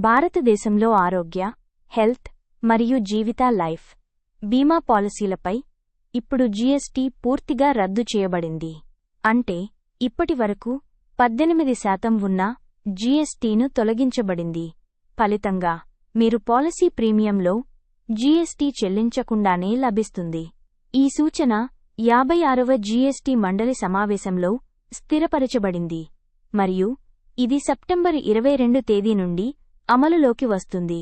భారతదేశంలో ఆరోగ్య, హెల్త్ మరియు జీవిత లైఫ్ బీమా పాలసీలపై ఇప్పుడు జీఎస్టీ పూర్తిగా రద్దు చేయబడింది. అంటే ఇప్పటివరకు 18% ఉన్న జీఎస్టీను తొలగించబడింది. ఫలితంగా మీరు పాలసీ ప్రీమియంలో జీఎస్టీ చెల్లించకుండానే లభిస్తుంది. ఈ సూచన 56వ జీఎస్టీ మండలి సమావేశంలో స్థిరపరచబడింది మరియు ఇది సెప్టెంబర్ 22 తేదీ నుండి అమలులోకి వస్తుంది.